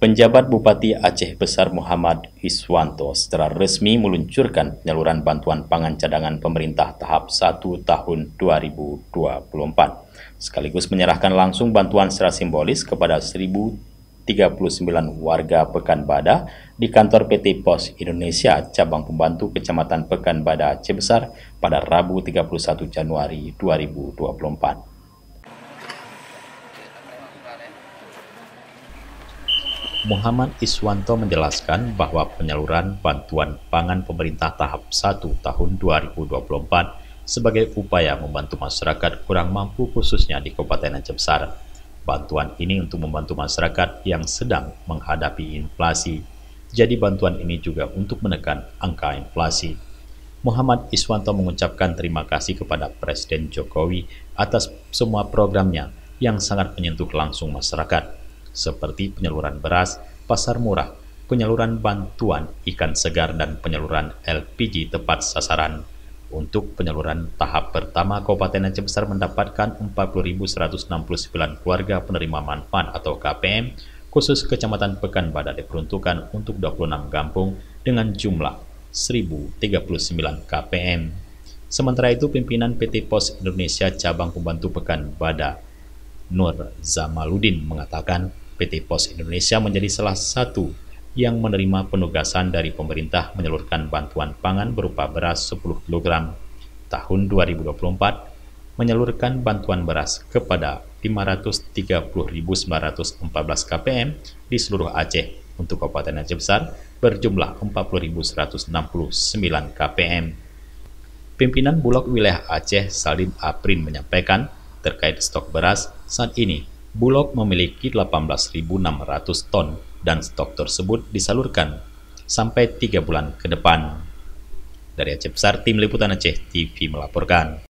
Penjabat Bupati Aceh Besar Muhammad Iswanto secara resmi meluncurkan penyaluran bantuan pangan cadangan pemerintah tahap 1 tahun 2024, sekaligus menyerahkan langsung bantuan secara simbolis kepada 1.039 warga Pekanbadak di kantor PT Pos Indonesia Cabang Pembantu Kecamatan Pekanbadak Aceh Besar pada Rabu 31 Januari 2024. Muhammad Iswanto menjelaskan bahwa penyaluran bantuan pangan pemerintah tahap 1 tahun 2024 sebagai upaya membantu masyarakat kurang mampu khususnya di Kabupaten Aceh Besar. Bantuan ini untuk membantu masyarakat yang sedang menghadapi inflasi. Jadi bantuan ini juga untuk menekan angka inflasi. Muhammad Iswanto mengucapkan terima kasih kepada Presiden Jokowi atas semua programnya yang sangat menyentuh langsung masyarakat, seperti penyaluran beras, pasar murah, penyaluran bantuan ikan segar, dan penyaluran LPG tepat sasaran. Untuk penyaluran tahap pertama, Kabupaten Aceh Besar mendapatkan 40.169 keluarga penerima manfaat atau KPM, khusus Kecamatan Pekanbadak diperuntukkan untuk 26 kampung dengan jumlah 1.039 KPM. Sementara itu, pimpinan PT Pos Indonesia Cabang Pembantu Pekanbadak, Nur Zamaluddin, mengatakan PT Pos Indonesia menjadi salah satu yang menerima penugasan dari pemerintah menyalurkan bantuan pangan berupa beras 10 kg. Tahun 2024 menyalurkan bantuan beras kepada 530.914 KPM di seluruh Aceh untuk Kabupaten Aceh Besar berjumlah 40.169 KPM. Pimpinan Bulog Wilayah Aceh, Salim Aprin, menyampaikan terkait stok beras, saat ini Bulog memiliki 18.600 ton dan stok tersebut disalurkan sampai 3 bulan ke depan. Dari Aceh Besar, Tim Liputan Aceh TV melaporkan.